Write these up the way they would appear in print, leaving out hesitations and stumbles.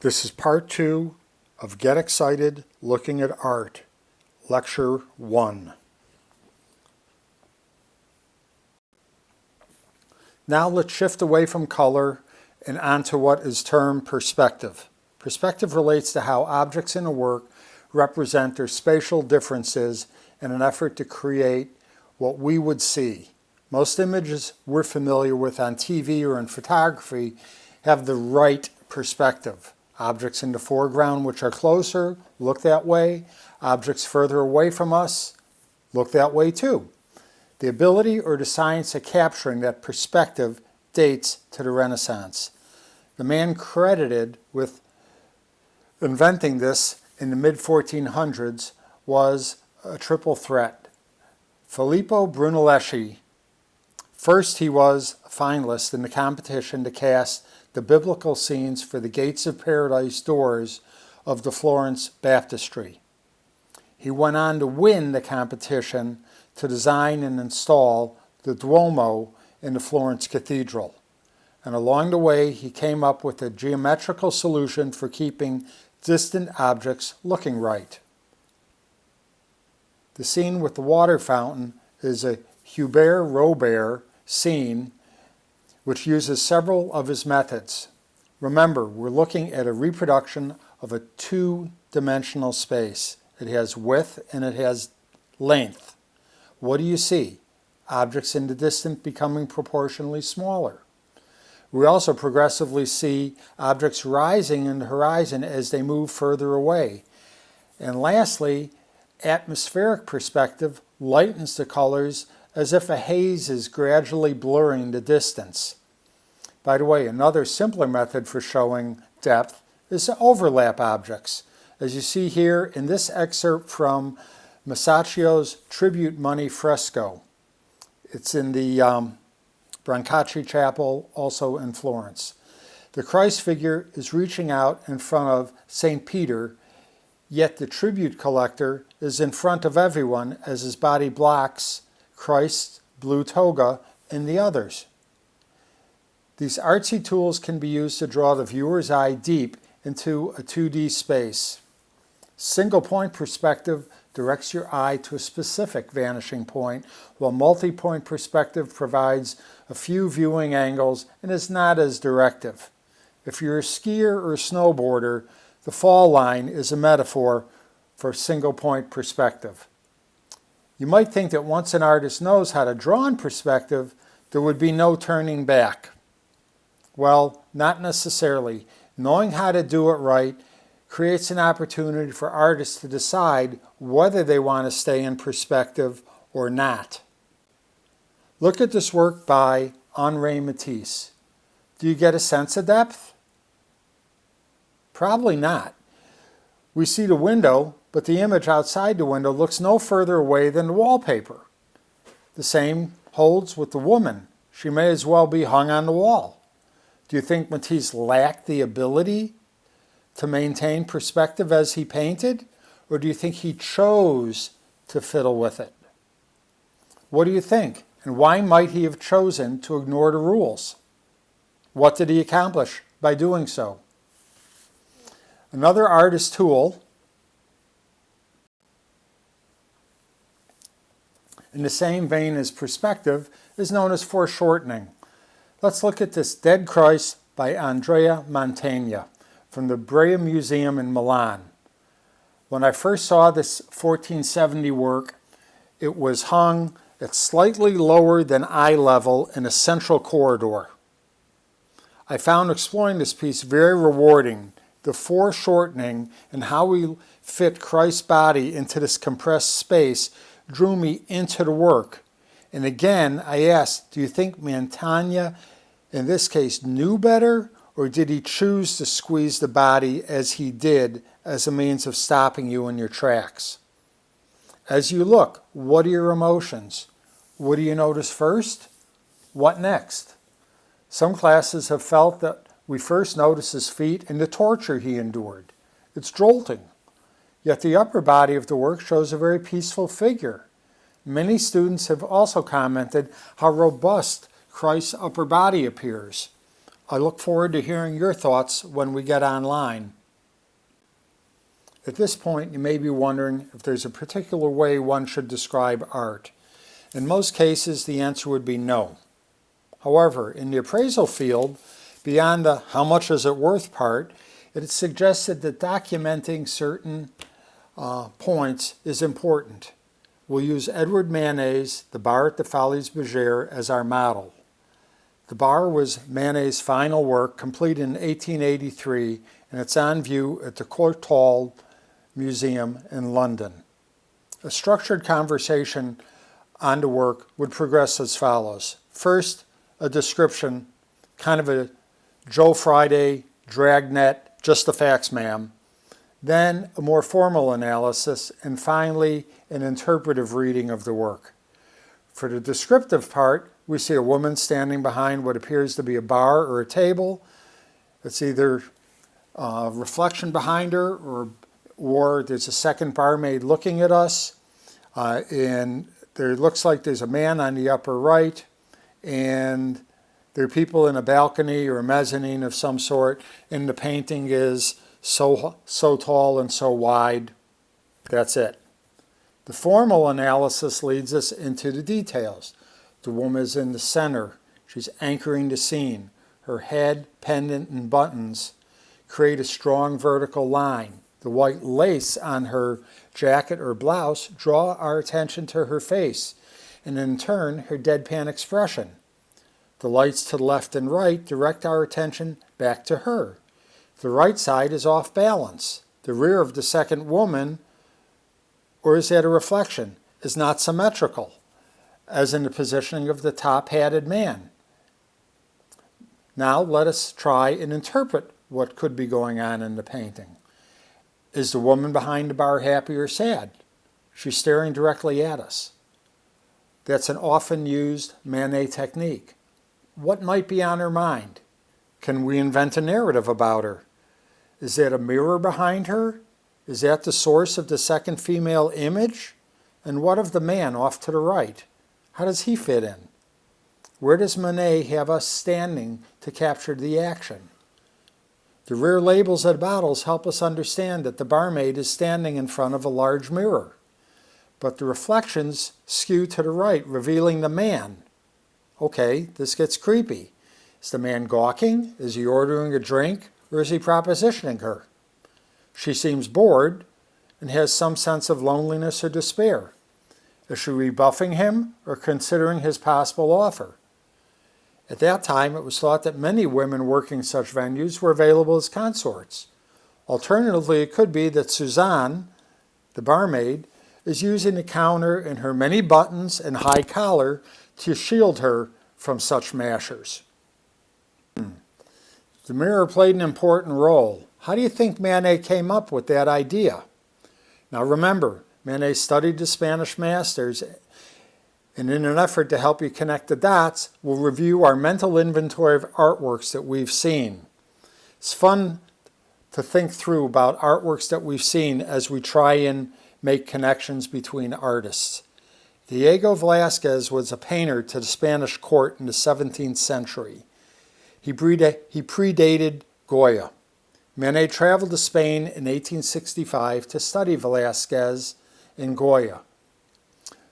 This is part 2 of Get Excited Looking at Art, Lecture 1. Now let's shift away from color and onto what is termed perspective. Perspective relates to how objects in a work represent their spatial differences in an effort to create what we would see. Most images we're familiar with on TV or in photography have the right perspective. Objects in the foreground which are closer look that way. Objects further away from us look that way too. The ability or the science of capturing that perspective dates to the Renaissance. The man credited with inventing this in the mid-1400s was a triple threat. Filippo Brunelleschi. First, he was a finalist in the competition to cast the biblical scenes for the Gates of Paradise doors of the Florence Baptistry. He went on to win the competition to design and install the Duomo in the Florence Cathedral. And along the way, he came up with a geometrical solution for keeping distant objects looking right. The scene with the water fountain is a Hubert Robert scene which uses several of his methods. Remember, we're looking at a reproduction of a two-dimensional space. It has width and it has length. What do you see? Objects in the distance becoming proportionally smaller. We also progressively see objects rising in the horizon as they move further away. And lastly, atmospheric perspective lightens the colors as if a haze is gradually blurring the distance. By the way, another simpler method for showing depth is to overlap objects. As you see here in this excerpt from Masaccio's Tribute Money fresco. It's in the Brancacci Chapel, also in Florence. The Christ figure is reaching out in front of St. Peter, yet the tribute collector is in front of everyone as his body blocks Christ's blue toga and the others. These artsy tools can be used to draw the viewer's eye deep into a 2D space. Single point perspective directs your eye to a specific vanishing point, while multi-point perspective provides a few viewing angles and is not as directive. If you're a skier or a snowboarder, the fall line is a metaphor for single point perspective. You might think that once an artist knows how to draw in perspective, there would be no turning back. Well, not necessarily. Knowing how to do it right creates an opportunity for artists to decide whether they want to stay in perspective or not. Look at this work by Henri Matisse. Do you get a sense of depth? Probably not. We see the window, but the image outside the window looks no further away than the wallpaper. The same holds with the woman. She may as well be hung on the wall. Do you think Matisse lacked the ability to maintain perspective as he painted? Or do you think he chose to fiddle with it? What do you think? And why might he have chosen to ignore the rules? What did he accomplish by doing so? Another artist tool in the same vein as perspective is known as foreshortening. Let's look at this Dead Christ by Andrea Mantegna from the Brera Museum in Milan. When I first saw this 1470 work, it was hung at slightly lower than eye level in a central corridor. I found exploring this piece very rewarding. The foreshortening and how we fit Christ's body into this compressed space drew me into the work. And again, I asked, do you think Mantegna, in this case, knew better, or did he choose to squeeze the body as he did as a means of stopping you in your tracks? As you look, what are your emotions? What do you notice first? What next? Some classes have felt that we first notice his feet and the torture he endured. It's jolting. Yet the upper body of the work shows a very peaceful figure. Many students have also commented how robust Christ's upper body appears. I look forward to hearing your thoughts when we get online. At this point, you may be wondering if there's a particular way one should describe art. In most cases, the answer would be no. However, in the appraisal field, beyond the how much is it worth part, it is suggested that documenting certain points is important. We'll use Edward Manet's The Bar at the Folies Bergère as our model. The bar was Manet's final work, completed in 1883, and it's on view at the Courtauld Museum in London. A structured conversation on the work would progress as follows. First, a description, kind of a Joe Friday, dragnet, just the facts, ma'am. Then a more formal analysis, and finally an interpretive reading of the work. For the descriptive part, we see a woman standing behind what appears to be a bar or a table. It's either a reflection behind her or there's a second barmaid looking at us. And there looks like there's a man on the upper right, and there are people in a balcony or a mezzanine of some sort, and the painting is so tall and so wide. That's it. The formal analysis leads us into the details. The woman is in the center. She's anchoring the scene. Her head, pendant, and buttons create a strong vertical line. The white lace on her jacket or blouse draw our attention to her face, and in turn, her deadpan expression. The lights to the left and right direct our attention back to her. The right side is off balance. The rear of the second woman, or is that a reflection, is not symmetrical, as in the positioning of the top-hatted man. Now let us try and interpret what could be going on in the painting. Is the woman behind the bar happy or sad? She's staring directly at us. That's an often used Manet technique. What might be on her mind? Can we invent a narrative about her? Is that a mirror behind her? Is that the source of the second female image? And what of the man off to the right? How does he fit in? Where does Manet have us standing to capture the action? The rear labels of the bottles help us understand that the barmaid is standing in front of a large mirror, but the reflections skew to the right, revealing the man. Okay, this gets creepy. Is the man gawking? Is he ordering a drink? Or is he propositioning her? She seems bored and has some sense of loneliness or despair. Is she rebuffing him or considering his possible offer? At that time, it was thought that many women working such venues were available as consorts. Alternatively, it could be that Suzanne, the barmaid, is using the counter and her many buttons and high collar to shield her from such mashers. The mirror played an important role. How do you think Manet came up with that idea? Now remember, Manet studied the Spanish masters, and in an effort to help you connect the dots, we'll review our mental inventory of artworks that we've seen. It's fun to think through about artworks that we've seen as we try and make connections between artists. Diego Velázquez was a painter to the Spanish court in the 17th century. He predated Goya. Manet traveled to Spain in 1865 to study Velázquez and Goya.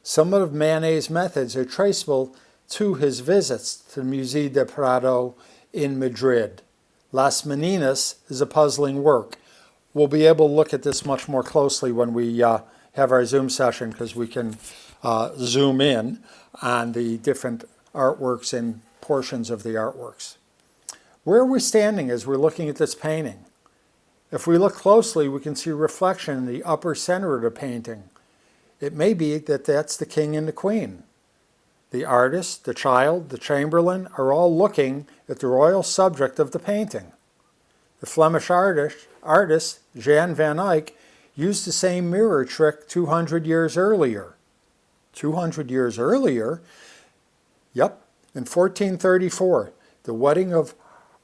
Some of Manet's methods are traceable to his visits to the Musée del Prado in Madrid. Las Meninas is a puzzling work. We'll be able to look at this much more closely when we have our Zoom session, because we can zoom in on the different artworks and portions of the artworks. Where are we standing as we're looking at this painting? If we look closely, we can see a reflection in the upper center of the painting. It may be that that's the king and the queen. The artist, the child, the chamberlain are all looking at the royal subject of the painting. The Flemish artist Jan van Eyck used the same mirror trick 200 years earlier. 200 years earlier? Yep, in 1434, the wedding of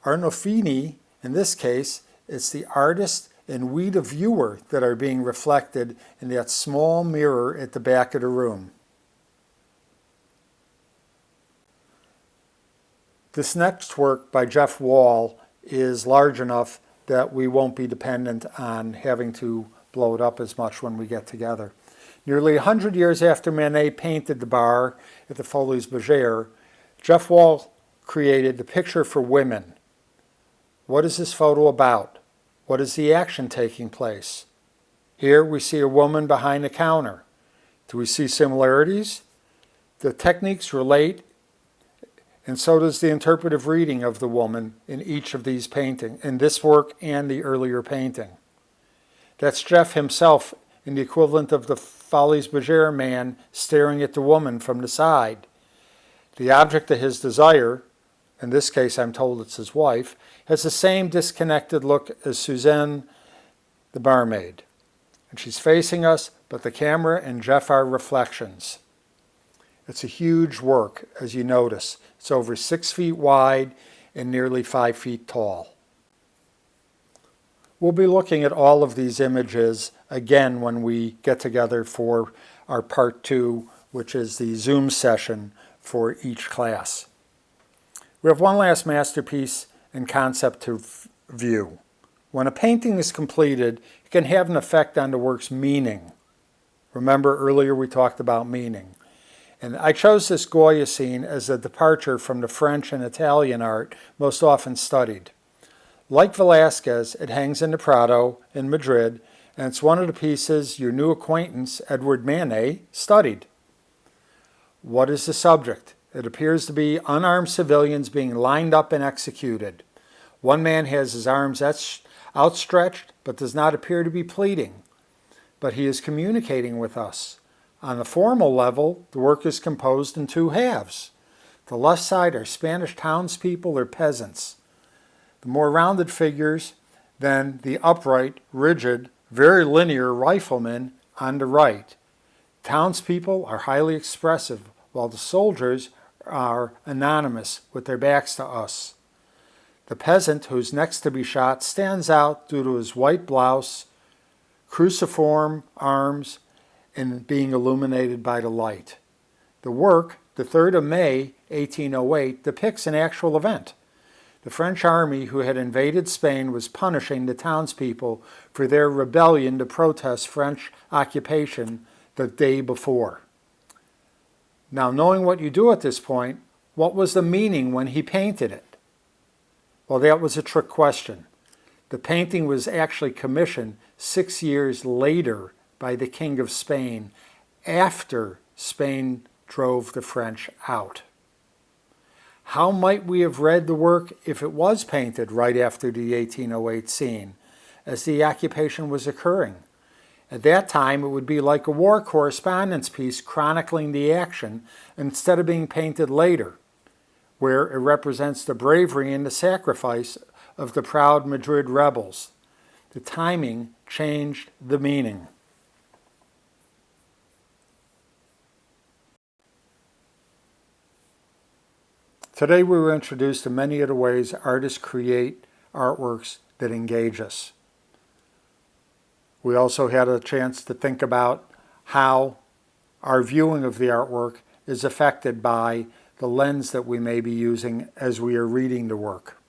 Arnolfini. In this case, it's the artist and we, the viewer, that are being reflected in that small mirror at the back of the room. This next work by Jeff Wall is large enough that we won't be dependent on having to blow it up as much when we get together. Nearly 100 years after Manet painted the bar at the Folies Bergère, Jeff Wall created The Picture for Women. What is this photo about? What is the action taking place? Here we see a woman behind the counter. Do we see similarities? The techniques relate, and so does the interpretive reading of the woman in each of these paintings, in this work and the earlier painting. That's Jeff himself in the equivalent of the Folies Bergère man staring at the woman from the side. The object of his desire, in this case I'm told it's his wife, has the same disconnected look as Suzanne, the barmaid. And she's facing us, but the camera and Jeff are reflections. It's a huge work, as you notice. It's over 6 feet wide and nearly 5 feet tall. We'll be looking at all of these images again when we get together for our part 2, which is the Zoom session for each class. We have one last masterpiece and concept to view. When a painting is completed, it can have an effect on the work's meaning. Remember earlier we talked about meaning. And I chose this Goya scene as a departure from the French and Italian art most often studied. Like Velázquez, it hangs in the Prado in Madrid, and it's one of the pieces your new acquaintance, Edward Manet, studied. What is the subject? It appears to be unarmed civilians being lined up and executed. One man has his arms outstretched, but does not appear to be pleading. But he is communicating with us. On a formal level, the work is composed in 2 halves. The left side are Spanish townspeople or peasants. The more rounded figures than the upright, rigid, very linear riflemen on the right. Townspeople are highly expressive, while the soldiers are anonymous with their backs to us. The peasant who's next to be shot stands out due to his white blouse, cruciform arms, and being illuminated by the light. The work, the 3rd of May, 1808, depicts an actual event. The French army who had invaded Spain was punishing the townspeople for their rebellion to protest French occupation the day before. Now, knowing what you do at this point, what was the meaning when he painted it? Well, that was a trick question. The painting was actually commissioned 6 years later by the King of Spain, after Spain drove the French out. How might we have read the work if it was painted right after the 1808 scene, as the occupation was occurring? At that time, it would be like a war correspondence piece chronicling the action instead of being painted later, where it represents the bravery and the sacrifice of the proud Madrid rebels. The timing changed the meaning. Today we were introduced to many of the ways artists create artworks that engage us. We also had a chance to think about how our viewing of the artwork is affected by the lens that we may be using as we are reading the work.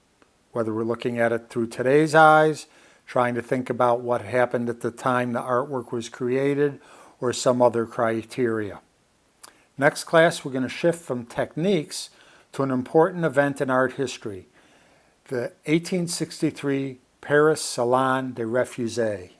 Whether we're looking at it through today's eyes, trying to think about what happened at the time the artwork was created, or some other criteria. Next class, we're going to shift from techniques to an important event in art history, the 1863 Paris Salon des Refugiés.